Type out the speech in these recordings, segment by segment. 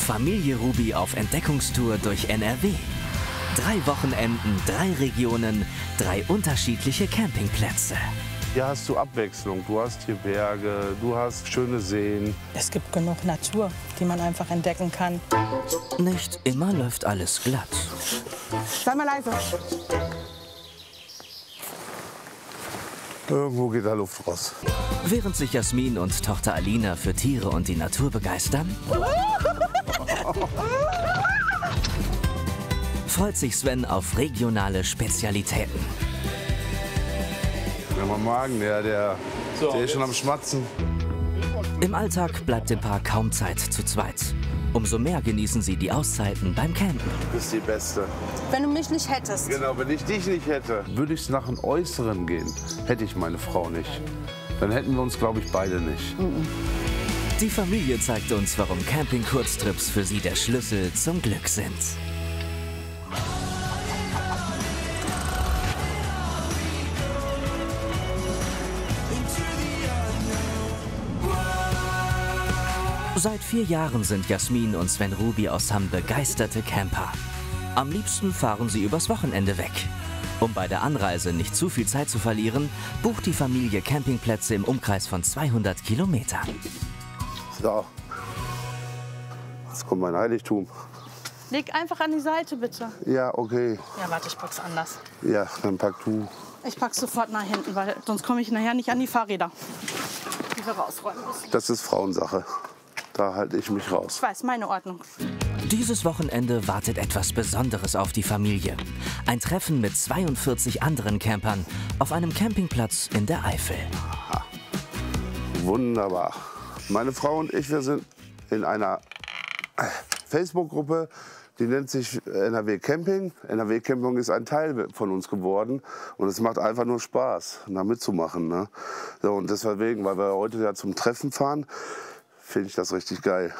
Familie Ruby auf Entdeckungstour durch NRW. 3 Wochenenden, 3 Regionen, 3 unterschiedliche Campingplätze. Hier hast du Abwechslung, du hast hier Berge, du hast schöne Seen. Es gibt genug Natur, die man einfach entdecken kann. Nicht immer läuft alles glatt. Sei mal leise. Irgendwo geht da Luft raus. Während sich Jasmin und Tochter Alina für Tiere und die Natur begeistern, freut sich Sven auf regionale Spezialitäten. Ja, mein Magen, der ist schon am Schmatzen. Im Alltag bleibt dem Paar kaum Zeit zu zweit. Umso mehr genießen sie die Auszeiten beim Campen. Du bist die Beste. Wenn du mich nicht hättest. Genau, wenn ich dich nicht hätte, würde ich nach dem Äußeren gehen. Hätte ich meine Frau nicht. Dann hätten wir uns, glaube ich, beide nicht. Die Familie zeigt uns, warum Camping-Kurztrips für sie der Schlüssel zum Glück sind. Seit 4 Jahren sind Jasmin und Sven Ruby aus Hamm begeisterte Camper. Am liebsten fahren sie übers Wochenende weg. Um bei der Anreise nicht zu viel Zeit zu verlieren, bucht die Familie Campingplätze im Umkreis von 200 Kilometern. So, jetzt kommt mein Heiligtum. Leg einfach an die Seite, bitte. Ja, okay. Ja, warte, ich pack's anders. Ja, dann pack du. Ich pack's sofort nach hinten, weil sonst komme ich nachher nicht an die Fahrräder, die wir rausräumen müssen. Das ist Frauensache. Da halte ich mich raus. Ich weiß, meine Ordnung. Dieses Wochenende wartet etwas Besonderes auf die Familie. Ein Treffen mit 42 anderen Campern auf einem Campingplatz in der Eifel. Wunderbar. Meine Frau und ich, wir sind in einer Facebook-Gruppe, die nennt sich NRW Camping. NRW Camping ist ein Teil von uns geworden und es macht einfach nur Spaß, da mitzumachen. Ne? So, und deswegen, weil wir heute ja zum Treffen fahren, finde ich das richtig geil,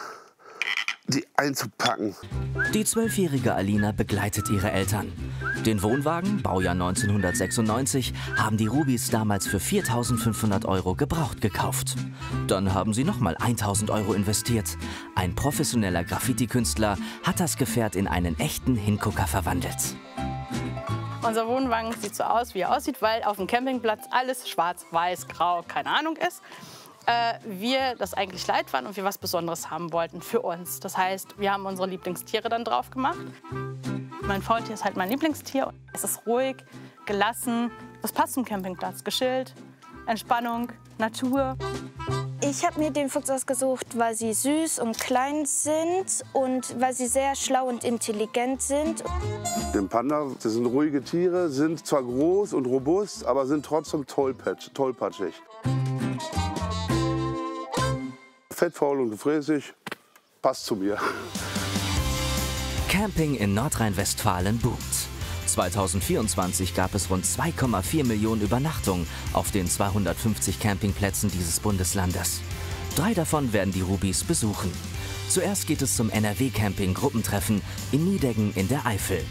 die einzupacken. Die 12-jährige Alina begleitet ihre Eltern. Den Wohnwagen, Baujahr 1996, haben die Rubys damals für 4.500 € gebraucht gekauft. Dann haben sie nochmal 1.000 € investiert. Ein professioneller Graffiti-Künstler hat das Gefährt in einen echten Hingucker verwandelt. Unser Wohnwagen sieht so aus, wie er aussieht, weil auf dem Campingplatz alles schwarz, weiß, grau, keine Ahnung ist. Wir das eigentlich leid waren und wir was Besonderes haben wollten für uns. Das heißt, wir haben unsere Lieblingstiere dann drauf gemacht. Mein Faultier ist halt mein Lieblingstier. Es ist ruhig, gelassen. Das passt zum Campingplatz. Geschillt, Entspannung, Natur. Ich habe mir den Fuchs ausgesucht, weil sie süß und klein sind und weil sie sehr schlau und intelligent sind. Den Panda, das sind ruhige Tiere, sind zwar groß und robust, aber sind trotzdem tollpatschig. Fettfaul und gefräßig, passt zu mir. Camping in Nordrhein-Westfalen boomt. 2024 gab es rund 2,4 Millionen Übernachtungen auf den 250 Campingplätzen dieses Bundeslandes. 3 davon werden die Rubys besuchen. Zuerst geht es zum NRW-Camping-Gruppentreffen in Nideggen in der Eifel.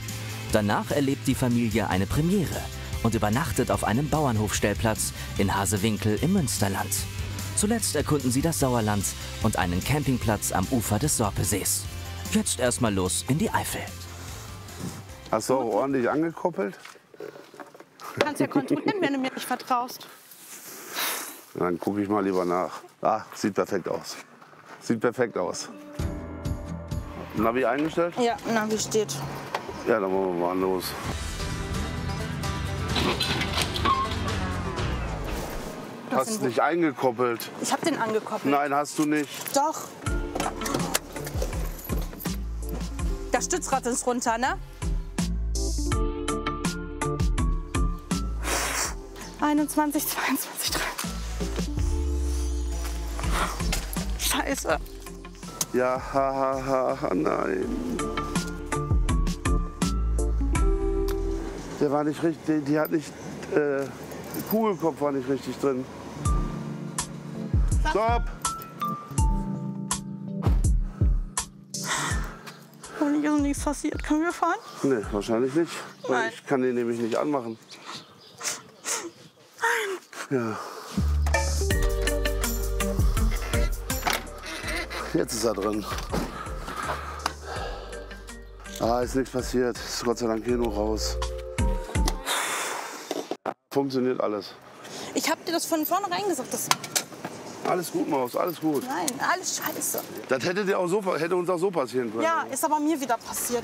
Danach erlebt die Familie eine Premiere und übernachtet auf einem Bauernhofstellplatz in Hasewinkel im Münsterland. Zuletzt erkunden sie das Sauerland und einen Campingplatz am Ufer des Sorpesees. Jetzt erstmal los in die Eifel. Hast du auch ordentlich angekoppelt? Du kannst ja kontrollieren, wenn du mir nicht vertraust. Dann gucke ich mal lieber nach. Ah, sieht perfekt aus. Sieht perfekt aus. Navi eingestellt? Ja, Navi steht. Ja, dann wollen wir mal los. Hast nicht eingekoppelt. Ich habe den angekoppelt. Nein, hast du nicht. Doch. Das Stützrad ist runter, ne? 21, 22, 23. Scheiße. Ja, nein. Der war nicht richtig, die hat nicht, Kugelkopf war nicht richtig drin. Stopp! Hoffentlich ist nichts passiert. Können wir fahren? Nee, wahrscheinlich nicht. Weil Nein. ich kann den nämlich nicht anmachen. Nein. Ja. Jetzt ist er drin. Ah, ist nichts passiert. Ist Gott sei Dank hier nur raus. Funktioniert alles. Ich hab dir das von vornherein gesagt. Alles gut, Maus, alles gut. Nein, alles scheiße. Das hätte uns auch so passieren können. Ja, ist aber mir wieder passiert.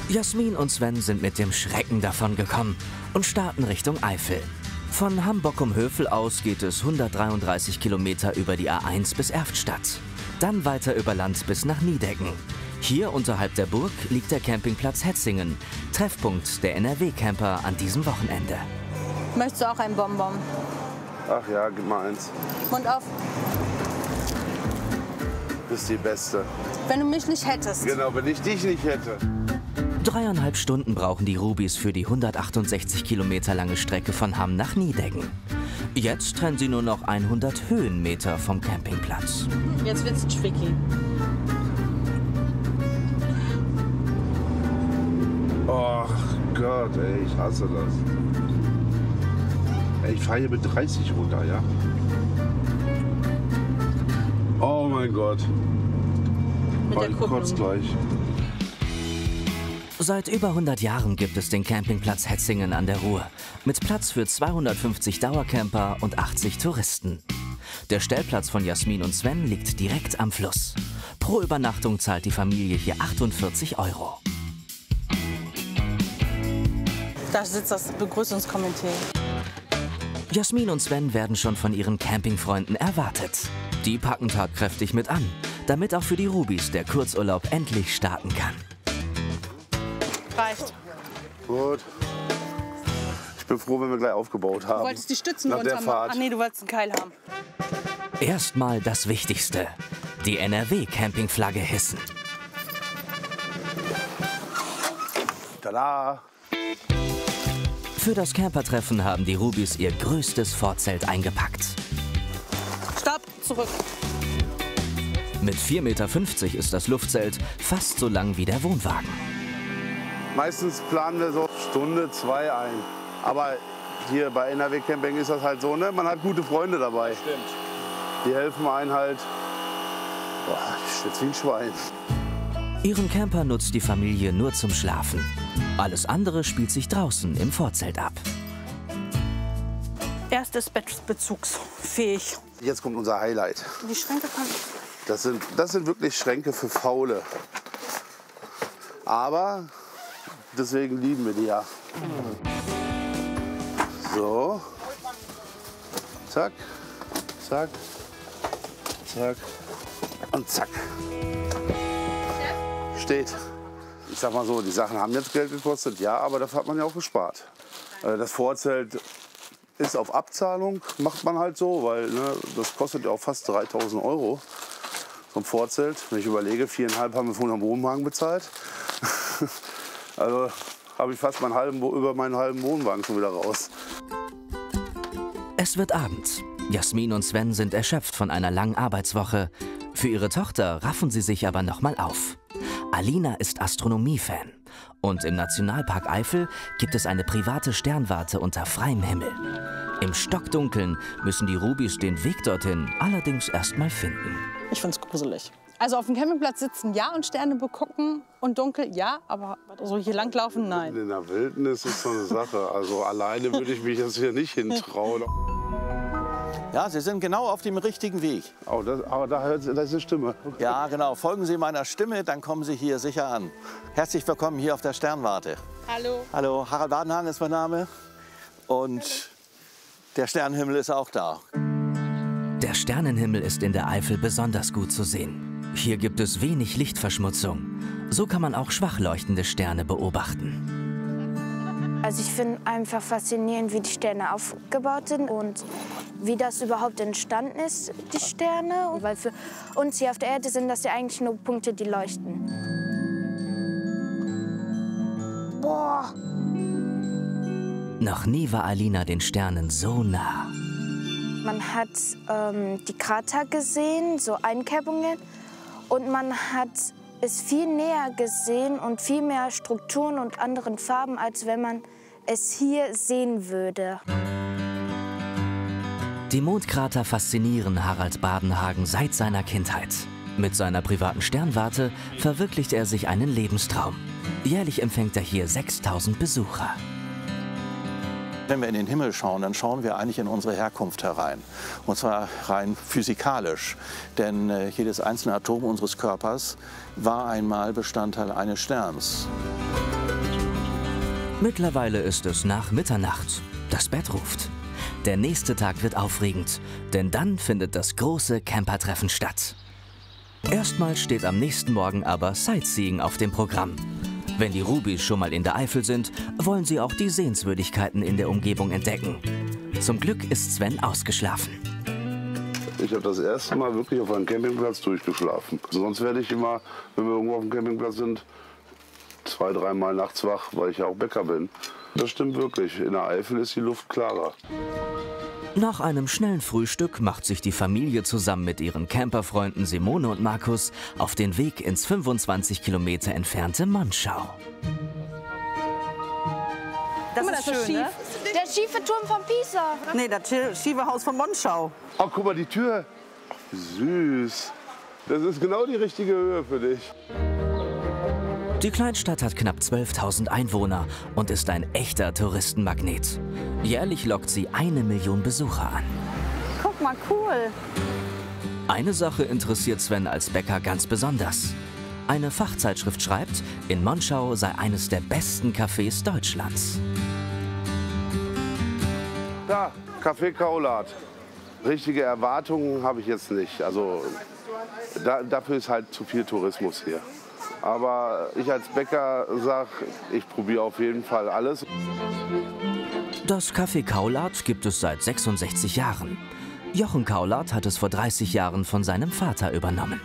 Jasmin und Sven sind mit dem Schrecken davongekommen und starten Richtung Eifel. Von Hamburg-um-Hövel aus geht es 133 Kilometer über die A1 bis Erftstadt. Dann weiter über Land bis nach Niedecken. Hier unterhalb der Burg liegt der Campingplatz Hetzingen, Treffpunkt der NRW-Camper an diesem Wochenende. Möchtest du auch ein Bonbon? Ach ja, gib mal eins. Mund auf. Du bist die Beste. Wenn du mich nicht hättest. Genau, wenn ich dich nicht hätte. 3,5 Stunden brauchen die Rubis für die 168 Kilometer lange Strecke von Hamm nach Niedecken. Jetzt trennen sie nur noch 100 Höhenmeter vom Campingplatz. Jetzt wird's tricky. Oh Gott, ey, ich hasse das. Ey, ich fahre hier mit 30 runter, ja? Oh mein Gott. Mit der Ich Kupplung. kotze gleich. Seit über 100 Jahren gibt es den Campingplatz Hetzingen an der Ruhr. Mit Platz für 250 Dauercamper und 80 Touristen. Der Stellplatz von Jasmin und Sven liegt direkt am Fluss. Pro Übernachtung zahlt die Familie hier 48 €. Da sitzt das Begrüßungskomitee. Jasmin und Sven werden schon von ihren Campingfreunden erwartet. Die packen tatkräftig mit an, damit auch für die Rubis der Kurzurlaub endlich starten kann. Reicht. Gut. Ich bin froh, wenn wir gleich aufgebaut haben. Du wolltest die Stützen Nach der runter machen. Fahrt. Ach nee, du wolltest einen Keil haben. Erstmal das Wichtigste: die NRW-Campingflagge hissen. Tada! Für das Campertreffen haben die Rubis ihr größtes Vorzelt eingepackt. Stopp, zurück. Mit 4,50 Meter ist das Luftzelt fast so lang wie der Wohnwagen. Meistens planen wir so Stunde, 2 ein. Aber hier bei NRW Camping ist das halt so, ne? Man hat gute Freunde dabei. Stimmt. Die helfen einen halt. Boah, ich schwitze wie ein Schwein. Ihren Camper nutzt die Familie nur zum Schlafen. Alles andere spielt sich draußen im Vorzelt ab. Erstes bezugsfähig. Jetzt kommt unser Highlight. Die Schränke kann Das sind wirklich Schränke für Faule. Aber deswegen lieben wir die ja. So. Zack, zack, zack und zack. Steht. Ich sag mal so, die Sachen haben jetzt Geld gekostet, ja, aber dafür hat man ja auch gespart. Das Vorzelt ist auf Abzahlung, macht man halt so, weil ne, das kostet ja auch fast 3.000 €. So ein Vorzelt, wenn ich überlege, 4,5 haben wir von einem Wohnwagen bezahlt. Also habe ich fast über meinen halben Wohnwagen schon wieder raus. Es wird Abend. Jasmin und Sven sind erschöpft von einer langen Arbeitswoche. Für ihre Tochter raffen sie sich aber noch mal auf. Alina ist Astronomie-Fan. Und im Nationalpark Eifel gibt es eine private Sternwarte unter freiem Himmel. Im Stockdunkeln müssen die Rubis den Weg dorthin allerdings erst mal finden. Ich find's gruselig. Also auf dem Campingplatz sitzen, ja, und Sterne begucken und dunkel, ja, aber so hier langlaufen, nein. In der Wildnis ist so eine Sache. Also alleine würde ich mich jetzt hier nicht hintrauen. Ja, Sie sind genau auf dem richtigen Weg. Oh, aber da ist eine Stimme. Ja, genau. Folgen Sie meiner Stimme, dann kommen Sie hier sicher an. Herzlich willkommen hier auf der Sternwarte. Hallo. Hallo, Harald Badenhagen ist mein Name. Und der Sternenhimmel ist auch da. Der Sternenhimmel ist in der Eifel besonders gut zu sehen. Hier gibt es wenig Lichtverschmutzung. So kann man auch schwach leuchtende Sterne beobachten. Also ich finde einfach faszinierend, wie die Sterne aufgebaut sind und wie das überhaupt entstanden ist, die Sterne. Weil für uns hier auf der Erde sind das ja eigentlich nur Punkte, die leuchten. Boah! Noch nie war Alina den Sternen so nah. Man hat die Krater gesehen, so Einkerbungen. Und man hat es viel näher gesehen und viel mehr Strukturen und anderen Farben, als wenn man es hier sehen würde. Die Mondkrater faszinieren Harald Badenhagen seit seiner Kindheit. Mit seiner privaten Sternwarte verwirklicht er sich einen Lebenstraum. Jährlich empfängt er hier 6000 Besucher. Wenn wir in den Himmel schauen, dann schauen wir eigentlich in unsere Herkunft herein. Und zwar rein physikalisch. Denn jedes einzelne Atom unseres Körpers war einmal Bestandteil eines Sterns. Mittlerweile ist es nach Mitternacht. Das Bett ruft. Der nächste Tag wird aufregend, denn dann findet das große Campertreffen statt. Erstmal steht am nächsten Morgen aber Sightseeing auf dem Programm. Wenn die Rubis schon mal in der Eifel sind, wollen sie auch die Sehenswürdigkeiten in der Umgebung entdecken. Zum Glück ist Sven ausgeschlafen. Ich habe das erste Mal wirklich auf einem Campingplatz durchgeschlafen. Sonst werde ich immer, wenn wir irgendwo auf dem Campingplatz sind, 2-, 3 Mal nachts wach, weil ich ja auch Bäcker bin. Das stimmt wirklich. In der Eifel ist die Luft klarer. Nach einem schnellen Frühstück macht sich die Familie zusammen mit ihren Camperfreunden Simone und Markus auf den Weg ins 25 Kilometer entfernte Monschau. Das ist schön, schief. ne? Der schiefe Turm von Pisa. Nee, das schiefe Haus von Monschau. Oh, guck mal, die Tür. Süß. Das ist genau die richtige Höhe für dich. Die Kleinstadt hat knapp 12.000 Einwohner und ist ein echter Touristenmagnet. Jährlich lockt sie 1 Million Besucher an. Guck mal, cool. Eine Sache interessiert Sven als Bäcker ganz besonders. Eine Fachzeitschrift schreibt, in Monschau sei eines der besten Cafés Deutschlands. Da, Café Kaulat. Richtige Erwartungen habe ich jetzt nicht. Also dafür ist halt zu viel Tourismus hier. Aber ich als Bäcker sage, ich probiere auf jeden Fall alles. Das Café Kaulat gibt es seit 66 Jahren. Jochen Kaulat hat es vor 30 Jahren von seinem Vater übernommen.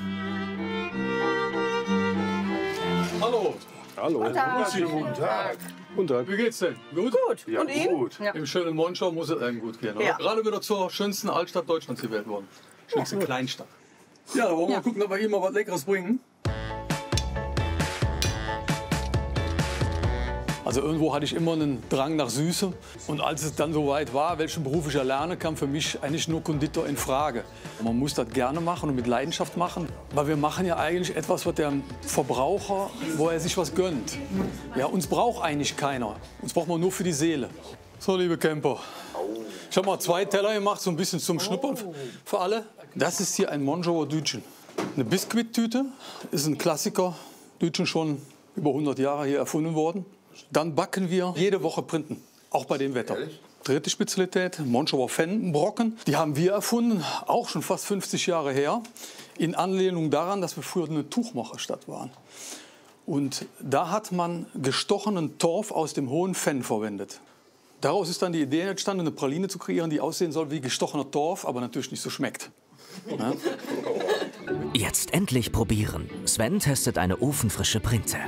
Hallo. Hallo. Guten Tag. Guten Tag. Wie geht's denn? Gut? Gut. Ja, Und Ihnen? gut. Ja. Im schönen Monschau muss es einem gut gehen. Oder? Ja. Gerade wieder zur schönsten Altstadt Deutschlands gewählt worden. Schönste Kleinstadt. Ja, da wollen wir mal gucken, ob wir hier mal was Leckeres bringen. Also irgendwo hatte ich immer einen Drang nach Süße. Und als es dann soweit war, welchen Beruf ich erlerne, kam für mich eigentlich nur Konditor in Frage. Man muss das gerne machen und mit Leidenschaft machen. Weil wir machen ja eigentlich etwas, was der Verbraucher, wo er sich was gönnt. Ja, uns braucht eigentlich keiner. Uns braucht man nur für die Seele. So, liebe Camper. Ich habe mal 2 Teller gemacht, so ein bisschen zum Schnuppern für alle. Das ist hier ein Monschauer Dütchen. Eine Biskuittüte ist ein Klassiker. Dütchen schon über 100 Jahre hier erfunden worden. Dann backen wir jede Woche Printen, auch bei dem Wetter. Dritte Spezialität, Monschauer Pfannenbrocken. Die haben wir erfunden, auch schon fast 50 Jahre her. In Anlehnung daran, dass wir früher eine Tuchmacherstadt waren. Und da hat man gestochenen Torf aus dem hohen Fenn verwendet. Daraus ist dann die Idee entstanden, eine Praline zu kreieren, die aussehen soll wie gestochener Torf, aber natürlich nicht so schmeckt. Ja? Jetzt endlich probieren. Sven testet eine ofenfrische Printe.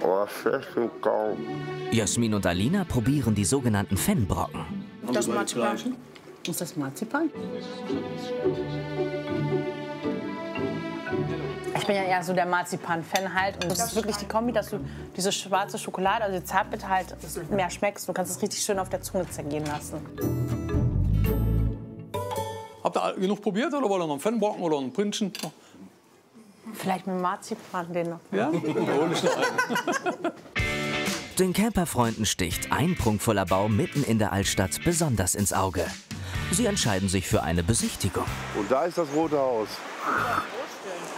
Oh, schlecht im Kaum. Jasmin und Alina probieren die sogenannten Pfennbrocken. Das Marzipan. Ist das Marzipan? Ich bin ja eher so der Marzipan-Fan halt. Und das ist wirklich die Kombi, dass du diese schwarze Schokolade, also die Zartbitter halt mehr schmeckst. Du kannst es richtig schön auf der Zunge zergehen lassen. Habt ihr genug probiert oder wollt ihr noch einen Pfannenbrocken oder einen Printchen? Vielleicht mit Marzipan den noch. Ja? Da hol ich noch einen. Den Camperfreunden sticht ein prunkvoller Baum mitten in der Altstadt besonders ins Auge. Sie entscheiden sich für eine Besichtigung. Und da ist das Rote Haus.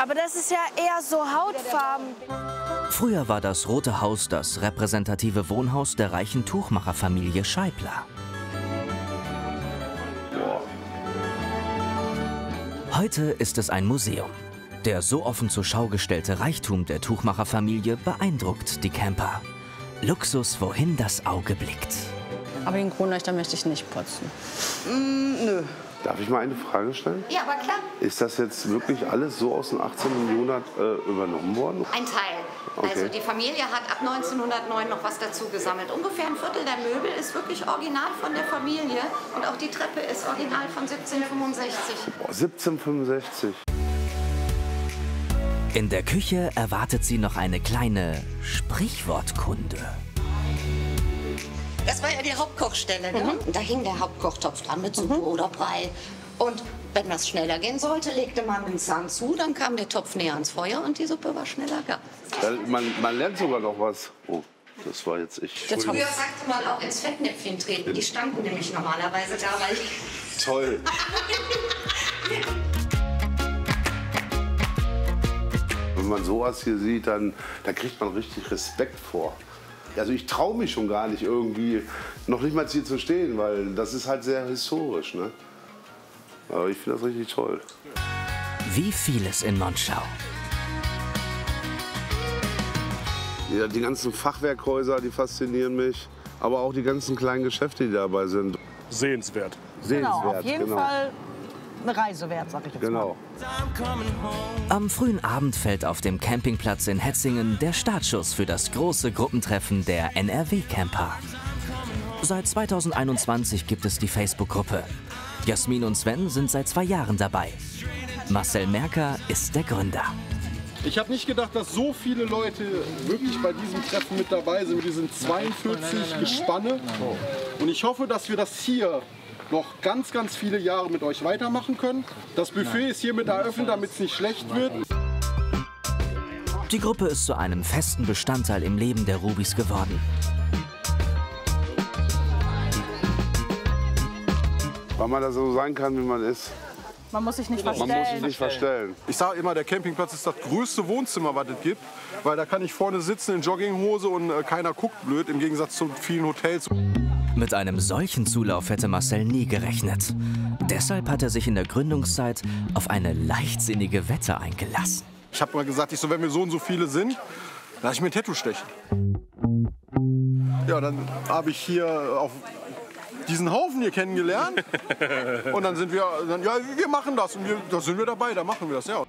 Aber das ist ja eher so hautfarben. Früher war das Rote Haus das repräsentative Wohnhaus der reichen Tuchmacherfamilie Scheibler. Heute ist es ein Museum. Der so offen zur Schau gestellte Reichtum der Tuchmacherfamilie beeindruckt die Camper. Luxus, wohin das Auge blickt. Aber den Kronleuchter möchte ich nicht putzen. Nö. Darf ich mal eine Frage stellen? Ja, aber klar. Ist das jetzt wirklich alles so aus dem 18. Jahrhundert übernommen worden? Ein Teil. Okay. Also die Familie hat ab 1909 noch was dazu gesammelt. Ungefähr ein Viertel der Möbel ist wirklich original von der Familie. Und auch die Treppe ist original von 1765. Boah, 1765. In der Küche erwartet sie noch eine kleine Sprichwortkunde. Das war ja die Hauptkochstelle, ne? Da hing der Hauptkochtopf dran mit Suppe oder Brei. Und wenn das schneller gehen sollte, legte man den Zahn zu, dann kam der Topf näher ans Feuer und die Suppe war schneller gar. Man lernt sogar noch was. Oh, das war jetzt ich. Früher sagte man auch ins Fettnäpfchen treten. Die standen nämlich normalerweise da, weil Toll. Wenn man sowas hier sieht, dann da kriegt man richtig Respekt vor. Also ich traue mich schon gar nicht irgendwie, noch nicht mal hier zu stehen, weil das ist halt sehr historisch. Ne? Aber ich finde das richtig toll. Wie vieles in Monschau. Ja, die ganzen Fachwerkhäuser, die faszinieren mich. Aber auch die ganzen kleinen Geschäfte, die dabei sind. Sehenswert. Genau, auf jeden Fall eine Reise wert, sag ich jetzt mal. Am frühen Abend fällt auf dem Campingplatz in Hetzingen der Startschuss für das große Gruppentreffen der NRW-Camper. Seit 2021 gibt es die Facebook-Gruppe. Jasmin und Sven sind seit 2 Jahren dabei. Marcel Merker ist der Gründer. Ich habe nicht gedacht, dass so viele Leute wirklich bei diesem Treffen mit dabei sind. Wir sind 42 Gespanne. Und ich hoffe, dass wir das hier noch ganz, ganz viele Jahre mit euch weitermachen können. Das Buffet ist hiermit eröffnet, damit es nicht schlecht wird. Die Gruppe ist zu einem festen Bestandteil im Leben der Rubis geworden. Weil man da so sein kann, wie man ist. Man muss sich nicht Man muss sich nicht verstellen. Ich sage immer, der Campingplatz ist das größte Wohnzimmer, was es gibt. Weil da kann ich vorne sitzen in Jogginghose und keiner guckt blöd, im Gegensatz zu vielen Hotels. Mit einem solchen Zulauf hätte Marcel nie gerechnet. Deshalb hat er sich in der Gründungszeit auf eine leichtsinnige Wette eingelassen. Ich habe mal gesagt, wenn wir so und so viele sind, lass ich mir ein Tattoo stechen. Ja, dann habe ich hier auf diesen Haufen hier kennengelernt. Und dann sind wir, ja, wir machen das. Und da sind wir dabei, da machen wir das, ja.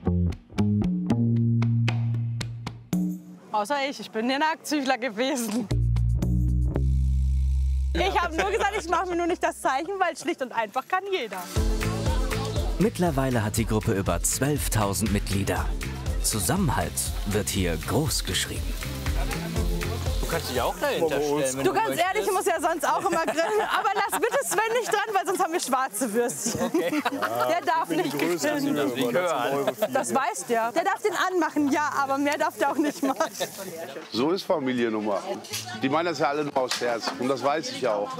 Außer ich bin der Nacktschüler gewesen. Ich habe nur gesagt, ich mache mir nur nicht das Zeichen, weil schlicht und einfach kann jeder. Mittlerweile hat die Gruppe über 12.000 Mitglieder. Zusammenhalt wird hier groß geschrieben. Du kannst dich auch dahinter stellen, wenn Du ganz ehrlich, ich muss ja sonst auch immer grillen. Aber lass bitte Sven nicht dran, weil sonst haben wir schwarze Würstchen. Okay. Der darf nicht grillen. Das weiß der. Der darf den anmachen, ja, aber mehr darf der auch nicht machen. So ist Familiennummer. Die meinen das ja alle nur aus Scherz. Und das weiß ich ja auch.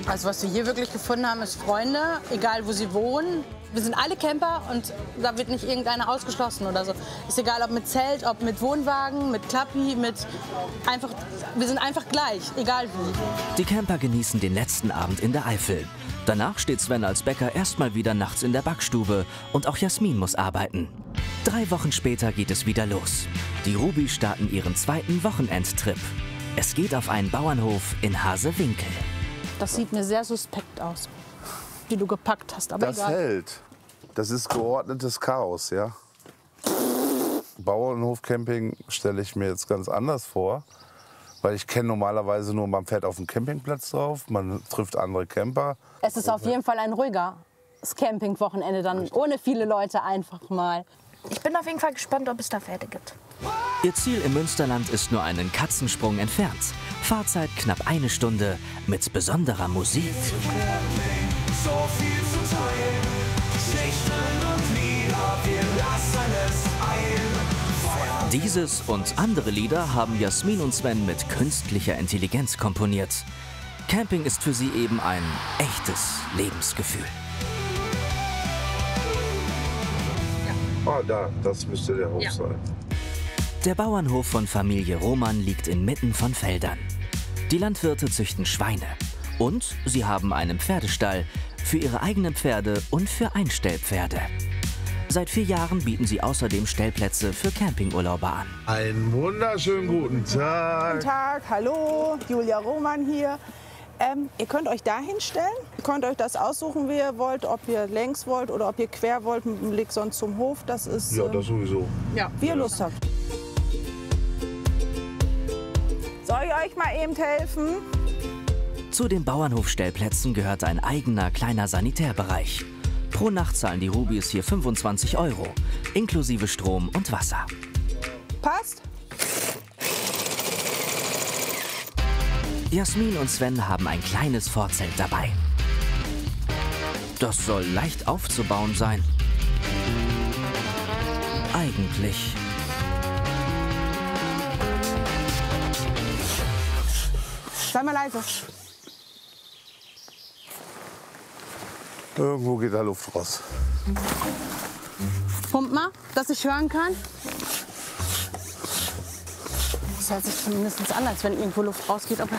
Also was wir hier wirklich gefunden haben, ist Freunde, egal wo sie wohnen. Wir sind alle Camper und da wird nicht irgendeiner ausgeschlossen oder so. Ist egal, ob mit Zelt, ob mit Wohnwagen, mit Klappi, wir sind einfach gleich, egal wie. Die Camper genießen den letzten Abend in der Eifel. Danach steht Sven als Bäcker erstmal wieder nachts in der Backstube und auch Jasmin muss arbeiten. 3 Wochen später geht es wieder los. Die Rubis starten ihren 2. Wochenendtrip. Es geht auf einen Bauernhof in Hasewinkel. Das sieht mir sehr suspekt aus, wie du gepackt hast, aber Das egal. hält. Das ist geordnetes Chaos, ja. Bauernhofcamping stelle ich mir jetzt ganz anders vor. Weil ich kenne normalerweise nur, man fährt auf dem Campingplatz drauf, man trifft andere Camper. Es ist auf jeden Fall ein ruhiger Campingwochenende, dann ohne viele Leute einfach mal. Ich bin auf jeden Fall gespannt, ob es da Pferde gibt. Ihr Ziel im Münsterland ist nur einen Katzensprung entfernt. Fahrzeit knapp 1 Stunde mit besonderer Musik. So viel zu teilen, Geschichten und Lieder, wir lassen es eilen. Dieses und andere Lieder haben Jasmin und Sven mit künstlicher Intelligenz komponiert. Camping ist für sie eben ein echtes Lebensgefühl. Ah, da, das müsste der Hof sein. Der Bauernhof von Familie Roman liegt inmitten von Feldern. Die Landwirte züchten Schweine. Und sie haben einen Pferdestall für ihre eigenen Pferde und für Einstellpferde. Seit 4 Jahren bieten sie außerdem Stellplätze für Campingurlauber an. Einen wunderschönen guten Tag. Guten Tag, hallo, Julia Roman hier. Ihr könnt euch da hinstellen. Ihr könnt euch das aussuchen, wie ihr wollt, ob ihr längs wollt oder ob ihr quer wollt, mit dem Blick sonst zum Hof. Das ist, Ja, das sowieso. ja, wie ihr Lust habt. Soll ich euch mal eben helfen? Zu den Bauernhofstellplätzen gehört ein eigener kleiner Sanitärbereich. Pro Nacht zahlen die Rubis hier 25 €, inklusive Strom und Wasser. Passt? Jasmin und Sven haben ein kleines Vorzelt dabei. Das soll leicht aufzubauen sein. Eigentlich. Sei mal leise. Irgendwo geht da Luft raus. Pump mal, dass ich hören kann. Das hört sich zumindest an, als wenn irgendwo Luft rausgeht. Aber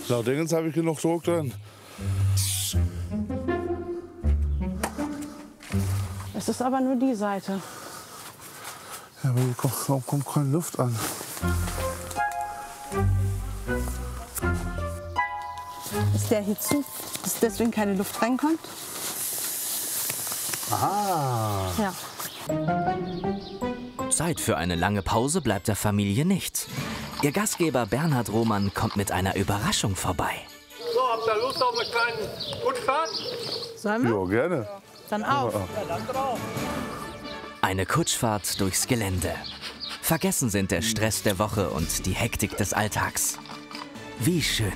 Laut Dingens habe ich genug Druck drin. es ist aber nur die Seite. Ja, aber hier kommt keine Luft an. Ist der hier zu, dass deswegen keine Luft reinkommt? Aha. Ja. Zeit für eine lange Pause bleibt der Familie nicht. Ihr Gastgeber Bernhard Roman kommt mit einer Überraschung vorbei. So, habt ihr Lust auf eine kleine Kutschfahrt? Sollen wir? Ja, gerne. Dann auf. Ja, dann drauf. Eine Kutschfahrt durchs Gelände. Vergessen sind der Stress der Woche und die Hektik des Alltags. Wie schön.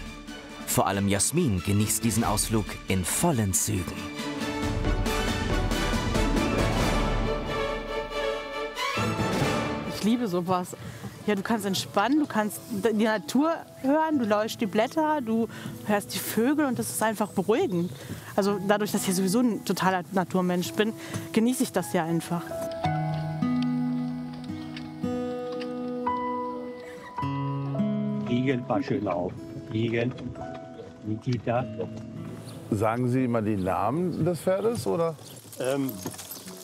Vor allem Jasmin genießt diesen Ausflug in vollen Zügen. Ich liebe sowas. Ja, du kannst entspannen, du kannst die Natur hören, du lauschst die Blätter, du hörst die Vögel und das ist einfach beruhigend. Also dadurch, dass ich sowieso ein totaler Naturmensch bin, genieße ich das ja einfach. Igen, pass schön auf. Igen, Nikita. Sagen Sie immer die Namen des Pferdes, oder?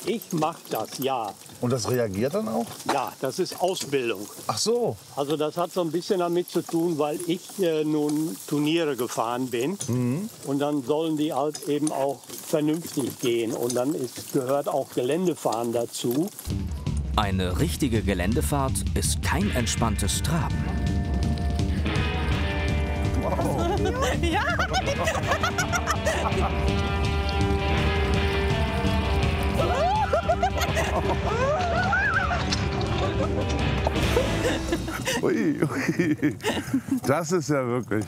Ich mach das, ja. Und das reagiert dann auch? Ja, das ist Ausbildung. Ach so. Also das hat so ein bisschen damit zu tun, weil ich nun Turniere gefahren bin. Und dann sollen die halt eben auch vernünftig gehen. Und dann gehört auch Geländefahren dazu. Eine richtige Geländefahrt ist kein entspanntes Traben. Wow. Ja. Ui, ui. Das ist ja wirklich.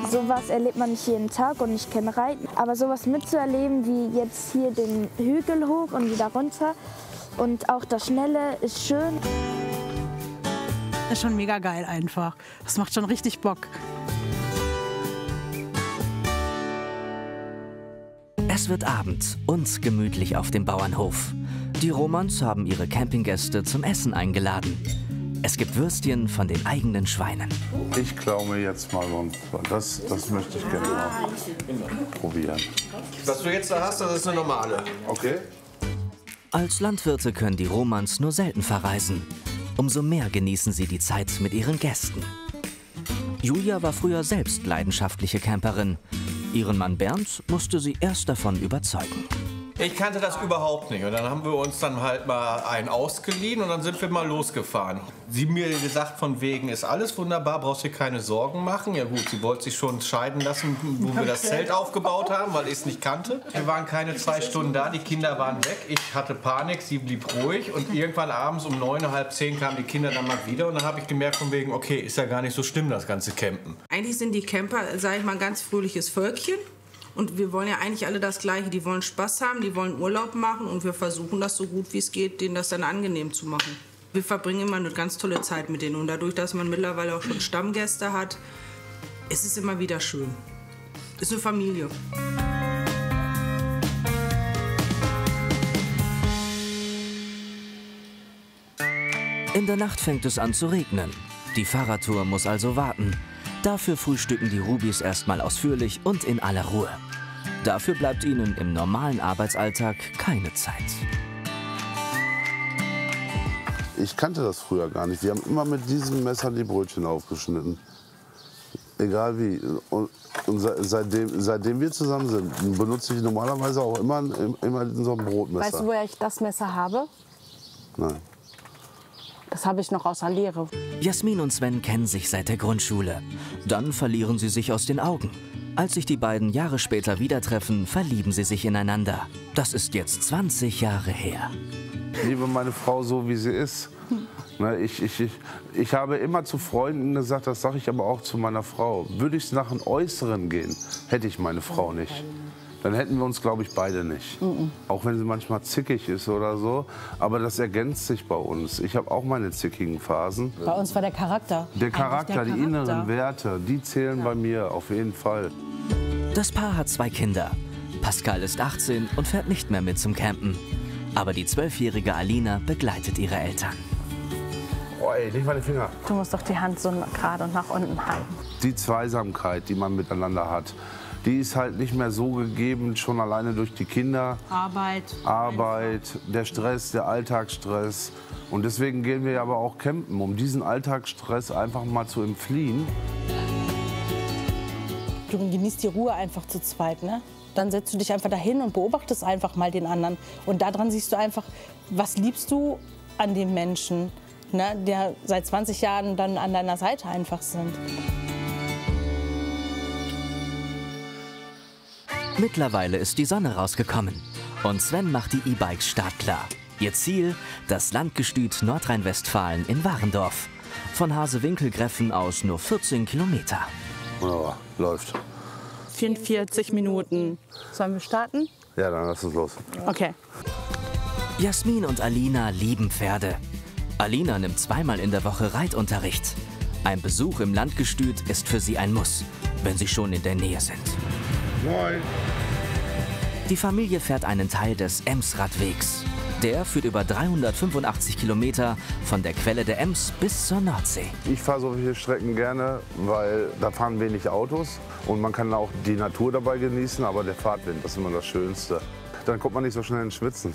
Sowas erlebt man nicht jeden Tag und ich kenne Reiten. Aber sowas mitzuerleben wie jetzt hier den Hügel hoch und wieder runter und auch das Schnelle ist schön. Das ist schon mega geil einfach. Das macht schon richtig Bock. Es wird Abend und gemütlich auf dem Bauernhof. Die Romans haben ihre Campinggäste zum Essen eingeladen. Es gibt Würstchen von den eigenen Schweinen. Ich klaue mir jetzt mal so das möchte ich gerne mal probieren. Was du jetzt da hast, das ist eine normale. Okay. Als Landwirte können die Romans nur selten verreisen. Umso mehr genießen sie die Zeit mit ihren Gästen. Julia war früher selbst leidenschaftliche Camperin. Ihren Mann Bernd musste sie erst davon überzeugen. Ich kannte das überhaupt nicht. Und dann haben wir uns dann halt mal einen ausgeliehen und dann sind wir mal losgefahren. Sie mir gesagt, von wegen ist alles wunderbar, brauchst dir keine Sorgen machen. Ja gut, sie wollte sich schon scheiden lassen, wo wir das Zelt aufgebaut haben, weil ich es nicht kannte. Wir waren keine 2 Stunden da, die Kinder waren weg. Ich hatte Panik, sie blieb ruhig. Und irgendwann abends um 9, halb 10 kamen die Kinder dann mal wieder. Und dann habe ich gemerkt, von wegen, okay, ist ja gar nicht so schlimm, das ganze Campen. Eigentlich sind die Camper, sage ich mal, ein ganz fröhliches Völkchen. Und wir wollen ja eigentlich alle das Gleiche. Die wollen Spaß haben, die wollen Urlaub machen und wir versuchen das so gut wie es geht, denen das dann angenehm zu machen. Wir verbringen immer eine ganz tolle Zeit mit denen und dadurch, dass man mittlerweile auch schon Stammgäste hat, ist es immer wieder schön. Ist eine Familie. In der Nacht fängt es an zu regnen. Die Fahrradtour muss also warten. Dafür frühstücken die Rubis erstmal ausführlich und in aller Ruhe. Dafür bleibt ihnen im normalen Arbeitsalltag keine Zeit. Ich kannte das früher gar nicht. Wir haben immer mit diesem Messer die Brötchen aufgeschnitten. Egal wie. Und seitdem wir zusammen sind, benutze ich normalerweise auch immer so ein Brotmesser. Weißt du, woher ich das Messer habe? Nein. Das habe ich noch aus der Lehre. Jasmin und Sven kennen sich seit der Grundschule. Dann verlieren sie sich aus den Augen. Als sich die beiden Jahre später wieder treffen, verlieben sie sich ineinander. Das ist jetzt 20 Jahre her. Ich liebe meine Frau so, wie sie ist. Ne, ich habe immer zu Freunden gesagt, das sage ich aber auch zu meiner Frau. Würde ich nach dem Äußeren gehen, hätte ich meine Frau nicht. Dann hätten wir uns, glaube ich, beide nicht. Auch wenn sie manchmal zickig ist oder so. Aber das ergänzt sich bei uns. Ich habe auch meine zickigen Phasen. Bei uns war der Charakter. Der Charakter, die inneren Werte, die zählen bei mir auf jeden Fall. Das Paar hat 2 Kinder. Pascal ist 18 und fährt nicht mehr mit zum Campen. Aber die 12-jährige Alina begleitet ihre Eltern. Oh ey, nicht meine Finger. Du musst doch die Hand so gerade und nach unten halten. Die Zweisamkeit, die man miteinander hat, die ist halt nicht mehr so gegeben, schon alleine durch die Kinder. Arbeit, der Stress, der Alltagsstress. Und deswegen gehen wir aber auch campen, um diesen Alltagsstress einfach mal zu entfliehen. Du genießt die Ruhe einfach zu zweit, ne? Dann setzt du dich einfach dahin und beobachtest einfach mal den anderen. Und daran siehst du einfach, was liebst du an dem Menschen, ne, der seit 20 Jahren dann an deiner Seite einfach sind. Mittlerweile ist die Sonne rausgekommen und Sven macht die E-Bikes startklar. Ihr Ziel, das Landgestüt Nordrhein-Westfalen in Warendorf. Von Hasewinkel-Greffen aus nur 14 Kilometer. Wunderbar, läuft. 44 Minuten. Sollen wir starten? Ja, dann lass uns los. Okay. Jasmin und Alina lieben Pferde. Alina nimmt 2-mal in der Woche Reitunterricht. Ein Besuch im Landgestüt ist für sie ein Muss, wenn sie schon in der Nähe sind. Moin. Die Familie fährt einen Teil des Emsradwegs. Der führt über 385 Kilometer von der Quelle der Ems bis zur Nordsee. Ich fahre solche Strecken gerne, weil da fahren wenig Autos und man kann auch die Natur dabei genießen, aber der Fahrtwind, das ist immer das Schönste. Dann kommt man nicht so schnell ins Schwitzen.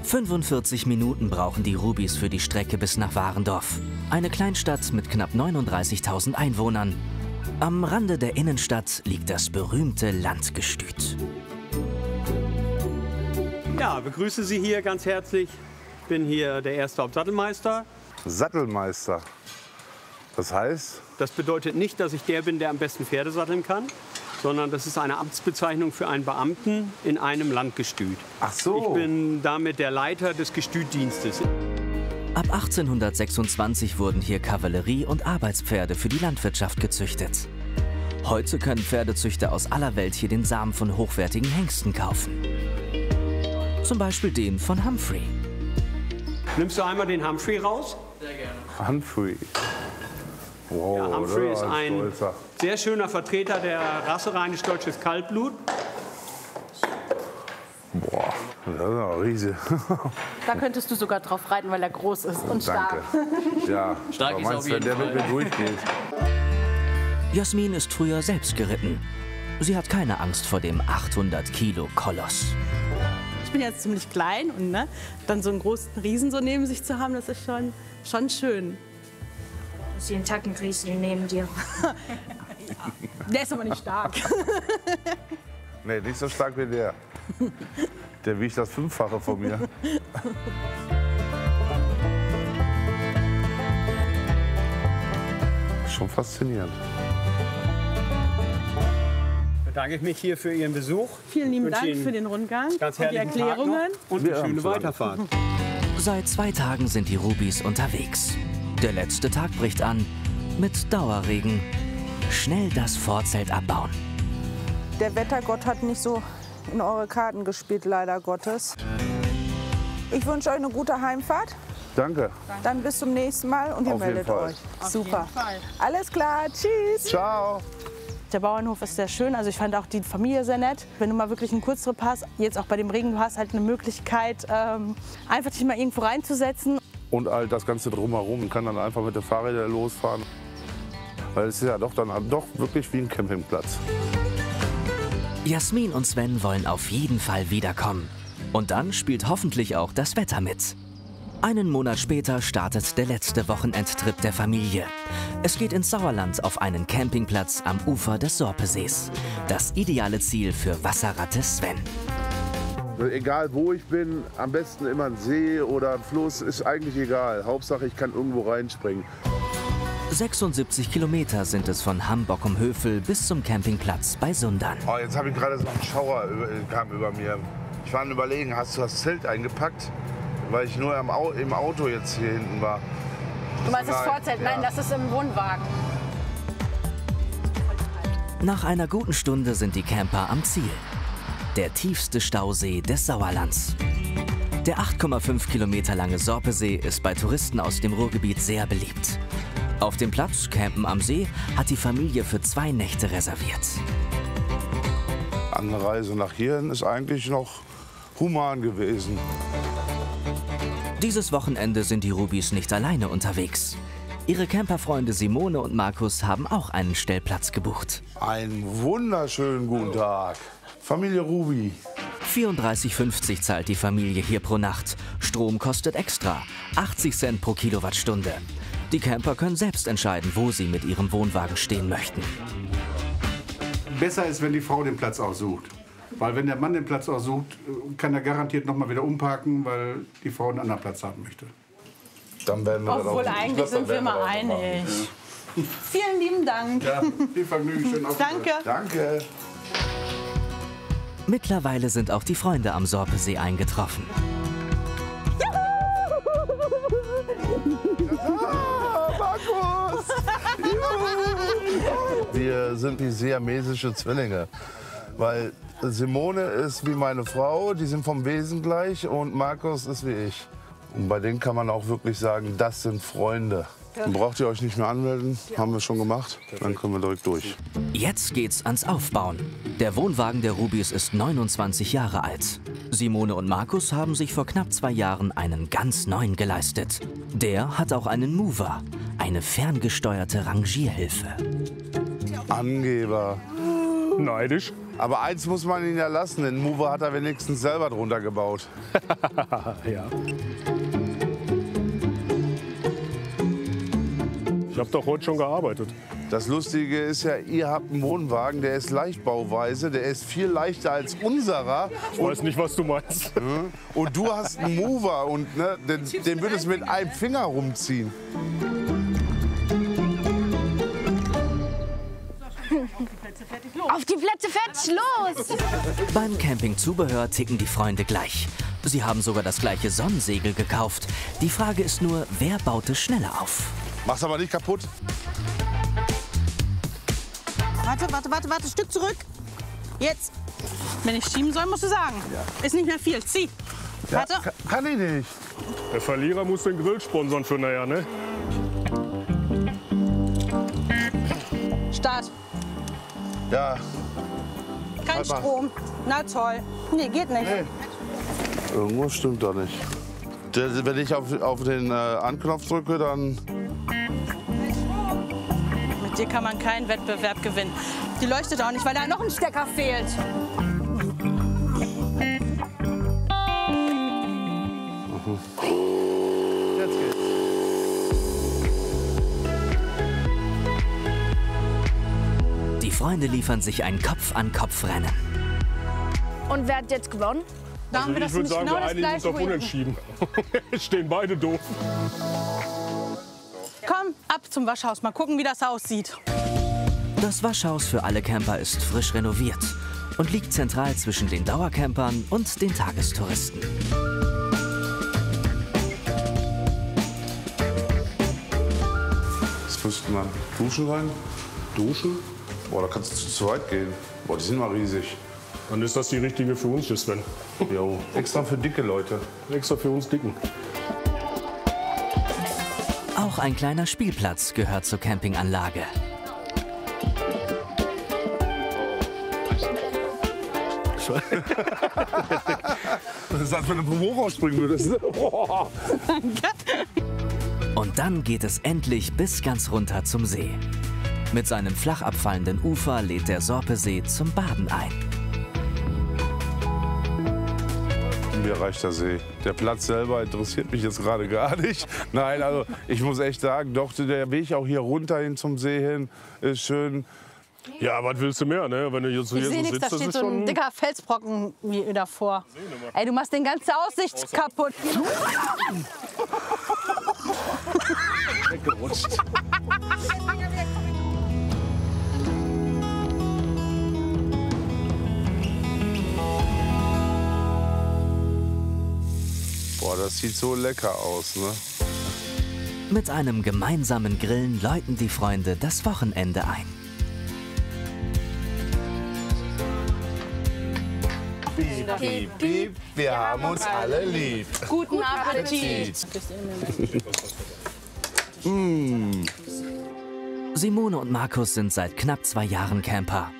45 Minuten brauchen die Rubis für die Strecke bis nach Warendorf. Eine Kleinstadt mit knapp 39.000 Einwohnern. Am Rande der Innenstadt liegt das berühmte Landgestüt. Ja, begrüße Sie hier ganz herzlich. Ich bin hier der erste Hauptsattelmeister. Sattelmeister. Das heißt? Das bedeutet nicht, dass ich der bin, der am besten Pferde satteln kann, sondern das ist eine Amtsbezeichnung für einen Beamten in einem Landgestüt. Ach so. Ich bin damit der Leiter des Gestütdienstes. Ab 1826 wurden hier Kavallerie- und Arbeitspferde für die Landwirtschaft gezüchtet. Heute können Pferdezüchter aus aller Welt hier den Samen von hochwertigen Hengsten kaufen. Zum Beispiel den von Humphrey. Nimmst du einmal den Humphrey raus? Sehr gerne. Humphrey. Wow, Ja, Humphrey ist ein Stolzer. sehr schöner Vertreter der Rasse Rheinisch-Deutsches Kaltblut. Boah, das ist ein Riese. Da könntest du sogar drauf reiten, weil er groß ist und stark. Danke. Ja, Stark aber ist meinst auf du, wenn jeden der mit Fall. mir durchgeht? Jasmin ist früher selbst geritten. Sie hat keine Angst vor dem 800-Kilo-Koloss. Ich bin jetzt ziemlich klein und ne, dann so einen großen Riesen so neben sich zu haben, das ist schon schön. Ich sehe einen Tackenriesen neben dir. Der ist aber nicht stark. Nee, nicht so stark wie der. Der wiegt das 5-fache von mir. Schon faszinierend. Bedanke ich mich hier für Ihren Besuch. Vielen lieben Wünsche Dank Ihnen für den Rundgang ganz und die herrlichen Tag noch Erklärungen. und eine schöne Weiterfahrt. Seit 2 Tagen sind die Rubis unterwegs. Der letzte Tag bricht an mit Dauerregen. Schnell das Vorzelt abbauen. Der Wettergott hat nicht so in eure Karten gespielt, leider Gottes. Ich wünsche euch eine gute Heimfahrt. Danke. Dann bis zum nächsten Mal und ihr Auf jeden meldet Fall. euch. Super. Alles klar. Tschüss. Ciao. Der Bauernhof ist sehr schön, also ich fand auch die Familie sehr nett. Wenn du mal wirklich einen Kurztrip hast, jetzt auch bei dem Regen, du hast halt eine Möglichkeit, einfach dich mal irgendwo reinzusetzen. Und all das Ganze drumherum. Man kann dann einfach mit den Fahrrädern losfahren. Weil es ist ja doch wirklich wie ein Campingplatz. Jasmin und Sven wollen auf jeden Fall wiederkommen. Und dann spielt hoffentlich auch das Wetter mit. Einen Monat später startet der letzte Wochenendtrip der Familie. Es geht ins Sauerland auf einen Campingplatz am Ufer des Sorpesees. Das ideale Ziel für Wasserratte Sven. Egal wo ich bin, am besten immer ein See oder ein Fluss, ist eigentlich egal. Hauptsache ich kann irgendwo reinspringen. 76 Kilometer sind es von Hambock-um-Hövel bis zum Campingplatz bei Sundern. Oh, jetzt habe ich gerade so einen Schauer kam über mir. Ich war am Überlegen, hast du das Zelt eingepackt? weil ich nur im Auto jetzt hier hinten war. Du meinst das Vorzelt? Nein, das ist im Wohnwagen. Nach einer guten Stunde sind die Camper am Ziel. Der tiefste Stausee des Sauerlands. Der 8,5 Kilometer lange Sorpesee ist bei Touristen aus dem Ruhrgebiet sehr beliebt. Auf dem Platz Campen am See hat die Familie für 2 Nächte reserviert. Anreise nach hierhin ist eigentlich noch human gewesen. Dieses Wochenende sind die Rubis nicht alleine unterwegs. Ihre Camperfreunde Simone und Markus haben auch einen Stellplatz gebucht. Einen wunderschönen guten Tag. Familie Ruby. 34,50 zahlt die Familie hier pro Nacht. Strom kostet extra. 80 Cent pro Kilowattstunde. Die Camper können selbst entscheiden, wo sie mit ihrem Wohnwagen stehen möchten. Besser ist, wenn die Frau den Platz aussucht. Weil wenn der Mann den Platz aussucht, kann er garantiert noch mal wieder umparken, weil die Frau einen anderen Platz haben möchte. Dann werden wir Obwohl, eigentlich sind wir mal einig. Vielen lieben Dank. Ja, viel Vergnügen. Schön Danke. Danke. Mittlerweile sind auch die Freunde am Sorpesee eingetroffen. Markus! Wir sind die siamesische Zwillinge, weil Simone ist wie meine Frau, die sind vom Wesen gleich, und Markus ist wie ich. Und bei denen kann man auch wirklich sagen, das sind Freunde. Dann braucht ihr euch nicht mehr anmelden, haben wir schon gemacht, dann können wir direkt durch. Jetzt geht's ans Aufbauen. Der Wohnwagen der Rubis ist 29 Jahre alt. Simone und Markus haben sich vor knapp 2 Jahren einen ganz neuen geleistet. Der hat auch einen Mover, eine ferngesteuerte Rangierhilfe. Angeber. Neidisch. Aber eins muss man ihn ja lassen, den Mover hat er wenigstens selber drunter gebaut. Ja. Ich habe doch heute schon gearbeitet. Das Lustige ist ja, ihr habt einen Wohnwagen, der ist Leichtbauweise, der ist viel leichter als unserer. Ich weiß nicht, was du meinst. Und du hast einen Mover und ne, den würdest du mit einem Finger rumziehen. Auf die Plätze, fertig, los! Beim Campingzubehör ticken die Freunde gleich. Sie haben sogar das gleiche Sonnensegel gekauft. Die Frage ist nur, wer baut es schneller auf? Mach's aber nicht kaputt. Warte, Stück zurück. Jetzt. Wenn ich schieben soll, musst du sagen. Ja. Ist nicht mehr viel, zieh. Ja, Warte. kann ich nicht. Der Verlierer muss den Grill sponsern für nachher, ne? Start. Ja. Kein Strom. Na toll. Nee, geht nicht. Nee. Irgendwas stimmt da nicht. Wenn ich auf den Anknopf drücke, dann... Mit dir kann man keinen Wettbewerb gewinnen. Die leuchtet auch nicht, weil da noch ein Stecker fehlt. Jetzt geht's. Die Freunde liefern sich ein Kopf-an-Kopf-Rennen. Und wer hat jetzt gewonnen? Also ich würde sagen, wir einigen uns auf Unentschieden. Stehen beide doof. Komm, ab zum Waschhaus. Mal gucken, wie das aussieht. Das Waschhaus für alle Camper ist frisch renoviert und liegt zentral zwischen den Dauercampern und den Tagestouristen. Jetzt müsste man duschen rein. Duschen? Boah, da kannst du zu zweit gehen. Boah, die sind mal riesig. Dann ist das die richtige für uns, Sven. Jo, extra für dicke Leute. Extra für uns Dicken. Auch ein kleiner Spielplatz gehört zur Campinganlage. Das ist, als wenn du vom Hochhaus springen würdest. Und dann geht es endlich bis ganz runter zum See. Mit seinem flach abfallenden Ufer lädt der Sorpesee zum Baden ein. Mir reicht der See. Der Platz selber interessiert mich jetzt gerade gar nicht. Nein, also ich muss echt sagen, doch der Weg auch hier runter hin zum See hin ist schön. Ja, was willst du mehr, ne? Wenn du jetzt hier Ich so sehe sitzt, nichts, da das steht ist so ein schon... dicker Felsbrocken mir davor. Ey, du machst den ganze Aussicht kaputt. Weggerutscht. Boah, das sieht so lecker aus, ne? Mit einem gemeinsamen Grillen läuten die Freunde das Wochenende ein. Piep, piep, piep, wir haben uns alle lieb. Guten Appetit. Simone und Markus sind seit knapp 2 Jahren Camper.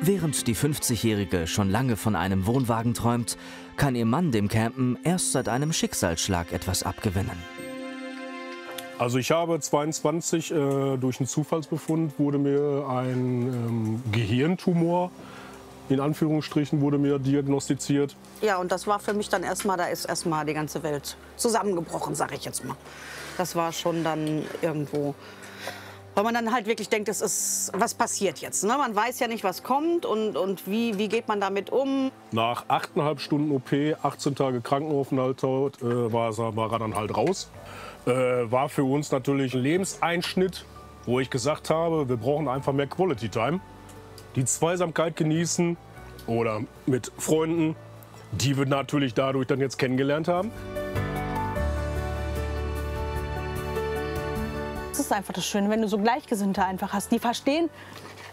Während die 50-Jährige schon lange von einem Wohnwagen träumt, kann ihr Mann dem Campen erst seit einem Schicksalsschlag etwas abgewinnen. Also ich habe 22, durch einen Zufallsbefund wurde mir ein Gehirntumor, in Anführungsstrichen, wurde mir diagnostiziert. Ja, und das war für mich dann erstmal, da ist erstmal die ganze Welt zusammengebrochen, sag ich jetzt mal. Das war schon dann irgendwo, weil man dann halt wirklich denkt, was passiert jetzt? Ne? Man weiß ja nicht, was kommt und wie geht man damit um. Nach 8,5 Stunden OP, 18 Tage Krankenaufenthalt war er dann halt raus. War für uns natürlich ein Lebenseinschnitt, wo ich gesagt habe, wir brauchen einfach mehr Quality Time. Die Zweisamkeit genießen oder mit Freunden, die wir natürlich dadurch dann jetzt kennengelernt haben. Das ist einfach das Schöne, wenn du so Gleichgesinnte einfach hast, die verstehen,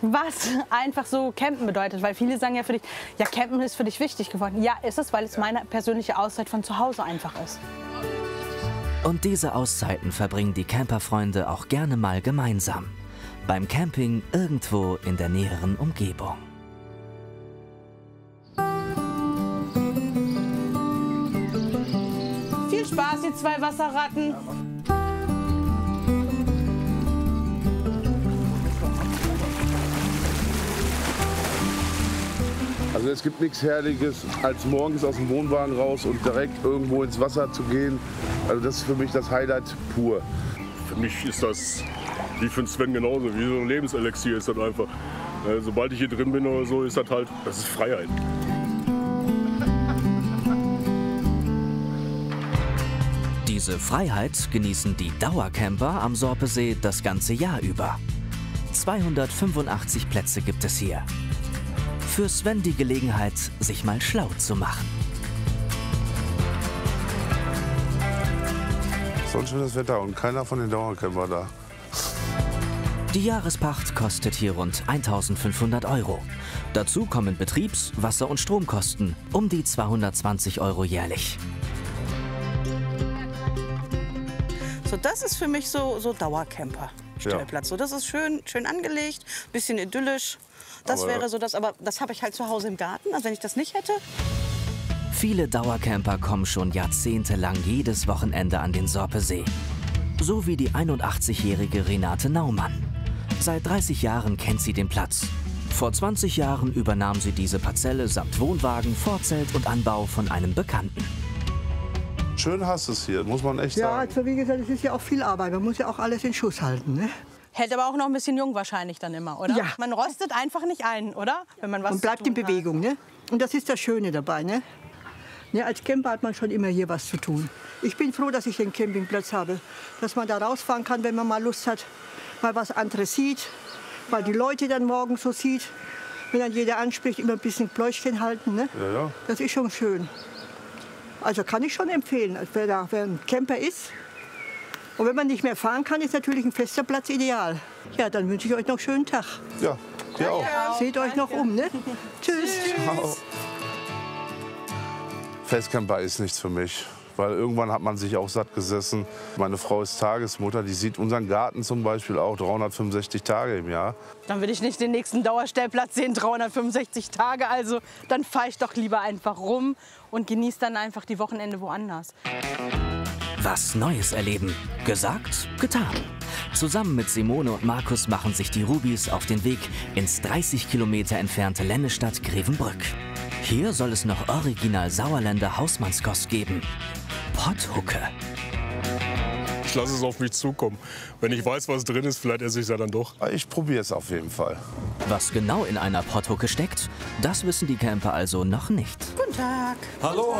was einfach so Campen bedeutet. Weil viele sagen ja für dich, ja, Campen ist für dich wichtig geworden. Ja, ist es, weil es meine persönliche Auszeit von zu Hause einfach ist. Und diese Auszeiten verbringen die Camperfreunde auch gerne mal gemeinsam. Beim Camping irgendwo in der näheren Umgebung. Viel Spaß, ihr 2 Wasserratten. Also es gibt nichts Herrliches, als morgens aus dem Wohnwagen raus und direkt irgendwo ins Wasser zu gehen. Also das ist für mich das Highlight pur. Für mich ist das, wie für Sven genauso, wie so ein Lebenselixier ist das einfach. Sobald ich hier drin bin oder so, ist das halt, das ist Freiheit. Diese Freiheit genießen die Dauercamper am Sorpesee das ganze Jahr über. 285 Plätze gibt es hier. Für Sven die Gelegenheit, sich mal schlau zu machen. So ein schönes Wetter und keiner von den Dauercamper da. Die Jahrespacht kostet hier rund 1.500 €. Dazu kommen Betriebs-, Wasser- und Stromkosten, um die 220 € jährlich. So, das ist für mich so Dauercamper-Stellplatz. So, das ist schön angelegt, bisschen idyllisch. Das wäre so das, aber das habe ich halt zu Hause im Garten, also wenn ich das nicht hätte. Viele Dauercamper kommen schon jahrzehntelang jedes Wochenende an den Sorpesee. So wie die 81-jährige Renate Naumann. Seit 30 Jahren kennt sie den Platz. Vor 20 Jahren übernahm sie diese Parzelle samt Wohnwagen, Vorzelt und Anbau von einem Bekannten. Schön hast es hier, muss man echt Ja, sagen. also wie gesagt, es ist ja auch viel Arbeit. Man muss ja auch alles in Schuss halten. Ne? Hält aber auch noch ein bisschen jung wahrscheinlich dann immer, oder? Ja. Man rostet einfach nicht ein, oder? Wenn man was Man bleibt in Bewegung. Ne? Und das ist das Schöne dabei. Ne? Ne, als Camper hat man schon immer hier was zu tun. Ich bin froh, dass ich den Campingplatz habe. Dass man da rausfahren kann, wenn man mal Lust hat, mal was anderes sieht. Weil die Leute dann morgen so sieht, wenn dann jeder anspricht, immer ein bisschen Pläuschchen halten. Ne? Ja, ja. Das ist schon schön. Also kann ich schon empfehlen, wer ein Camper ist. Und wenn man nicht mehr fahren kann, ist natürlich ein fester Platz ideal. Ja, dann wünsche ich euch noch einen schönen Tag. Ja, dir auch. Seht euch noch um, ne? Tschüss. Ciao. Festcamper ist nichts für mich, weil irgendwann hat man sich auch satt gesessen. Meine Frau ist Tagesmutter, die sieht unseren Garten zum Beispiel auch 365 Tage im Jahr. Dann will ich nicht den nächsten Dauerstellplatz sehen, 365 Tage. Also dann fahre ich doch lieber einfach rum und genieße dann einfach die Wochenende woanders. Was Neues erleben. Gesagt, getan. Zusammen mit Simone und Markus machen sich die Rubis auf den Weg ins 30 Kilometer entfernte Ländestadt Grevenbrück. Hier soll es noch original Sauerländer Hausmannskost geben. Potthucke. Ich lasse es auf mich zukommen. Wenn ich weiß, was drin ist, vielleicht esse ich es ja dann doch. Ich probiere es auf jeden Fall. Was genau in einer Potthucke steckt, das wissen die Camper also noch nicht. Guten Tag. Hallo.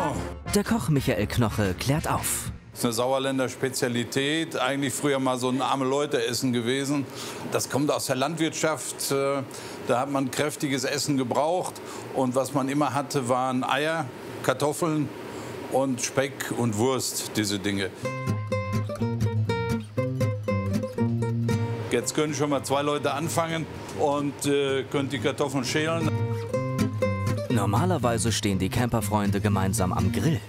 Der Koch Michael Knoche klärt auf. Das ist eine Sauerländer Spezialität, eigentlich früher mal so ein arme Leute-Essen gewesen. Das kommt aus der Landwirtschaft, da hat man kräftiges Essen gebraucht. Und was man immer hatte, waren Eier, Kartoffeln und Speck und Wurst, diese Dinge. Jetzt können schon mal 2 Leute anfangen und können die Kartoffeln schälen. Normalerweise stehen die Camperfreunde gemeinsam am Grill.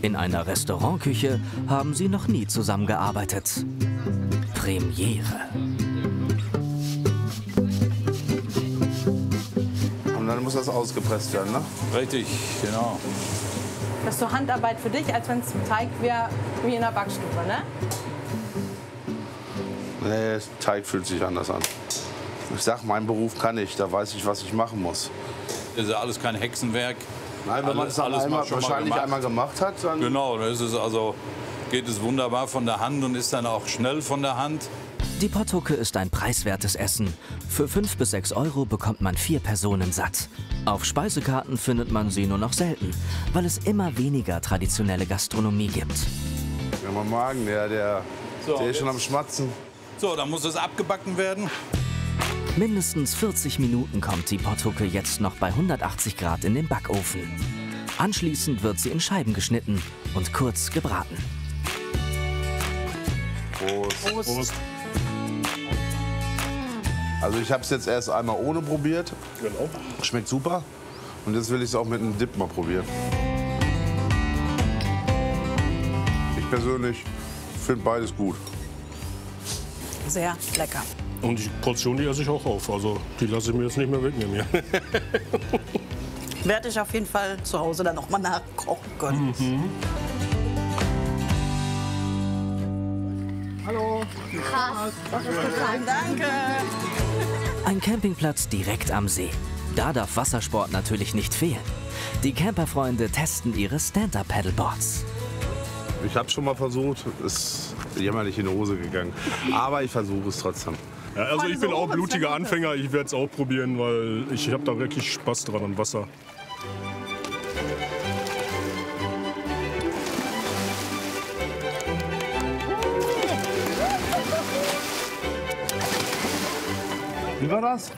In einer Restaurantküche haben sie noch nie zusammengearbeitet. Premiere. Und dann muss das ausgepresst werden, ne? Richtig, genau. Das ist so Handarbeit für dich, als wenn es Teig wäre wie in der Backstube, ne? Nee, Teig fühlt sich anders an. Ich sag, meinen Beruf kann ich, da weiß ich, was ich machen muss. Das ist ja alles kein Hexenwerk. Nein, wenn man es wahrscheinlich einmal gemacht hat, dann... Genau, das ist also, geht es wunderbar von der Hand und ist dann auch schnell von der Hand. Die Potthucke ist ein preiswertes Essen. Für 5 bis 6 Euro bekommt man 4 Personen satt. Auf Speisekarten findet man sie nur noch selten, weil es immer weniger traditionelle Gastronomie gibt. Ja, mein Magen, der ist schon am Schmatzen. So, dann muss es abgebacken werden. Mindestens 40 Minuten kommt die Potthucke jetzt noch bei 180 Grad in den Backofen. Anschließend wird sie in Scheiben geschnitten und kurz gebraten. Prost. Prost. Also ich habe es jetzt erst einmal ohne probiert. Genau. Schmeckt super. Und jetzt will ich es auch mit einem Dip mal probieren. Ich persönlich finde beides gut. Sehr lecker. Und die Portion, die esse ich auch auf. Also die lasse ich mir jetzt nicht mehr wegnehmen. Werde ich auf jeden Fall zu Hause dann noch mal nachkochen können. Hallo. Danke. Ein Campingplatz direkt am See. Da darf Wassersport natürlich nicht fehlen. Die Camperfreunde testen ihre Stand-Up-Paddleboards. Ich habe schon mal versucht, ist jämmerlich in die Hose gegangen. Aber ich versuche es trotzdem. Ja, also ich bin auch blutiger Anfänger, ich werde es auch probieren, weil ich habe da wirklich Spaß dran am Wasser. Wie war das?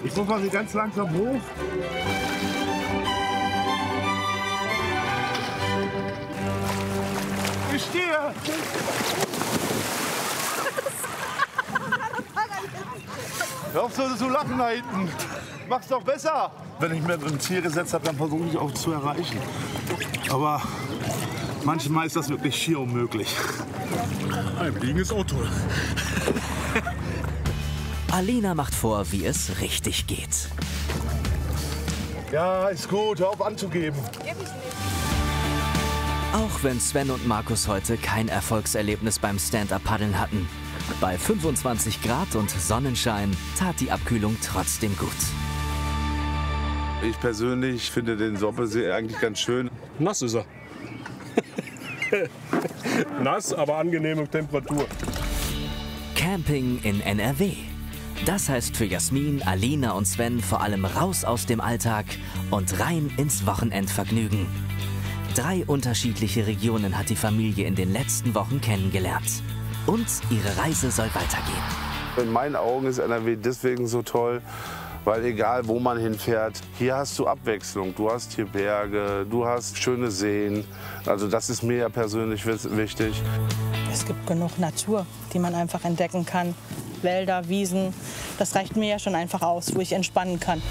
Ich muss mal sie ganz langsam hoch. Ich stehe! Hör auf so zu lachen da hinten. Mach's doch besser. Wenn ich mir ein Ziel gesetzt habe, dann versuche ich auch zu erreichen. Aber manchmal ist das wirklich schier unmöglich. Im Liegen ist auch toll. Alina macht vor, wie es richtig geht. Ja, ist gut. Hör auf anzugeben. Auch wenn Sven und Markus heute kein Erfolgserlebnis beim Stand-Up-Paddeln hatten. Bei 25 Grad und Sonnenschein tat die Abkühlung trotzdem gut. Ich persönlich finde den Soppesee eigentlich ganz schön. Nass ist er. Nass, aber angenehme Temperatur. Camping in NRW. Das heißt für Jasmin, Alina und Sven vor allem raus aus dem Alltag und rein ins Wochenendvergnügen. 3 unterschiedliche Regionen hat die Familie in den letzten Wochen kennengelernt. Und ihre Reise soll weitergehen. In meinen Augen ist NRW deswegen so toll, weil egal wo man hinfährt, hier hast du Abwechslung. Du hast hier Berge, du hast schöne Seen. Also das ist mir ja persönlich wichtig. Es gibt genug Natur, die man einfach entdecken kann. Wälder, Wiesen, das reicht mir ja schon einfach aus, wo ich entspannen kann.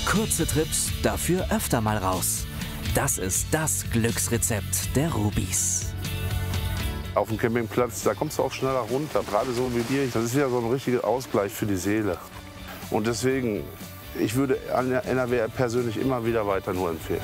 Kurze Trips, dafür öfter mal raus. Das ist das Glücksrezept der Rubis. Auf dem Campingplatz, da kommst du auch schneller runter, gerade so wie dir. Das ist wieder so ein richtiger Ausgleich für die Seele. Und deswegen, ich würde NRW persönlich immer wieder weiter nur empfehlen.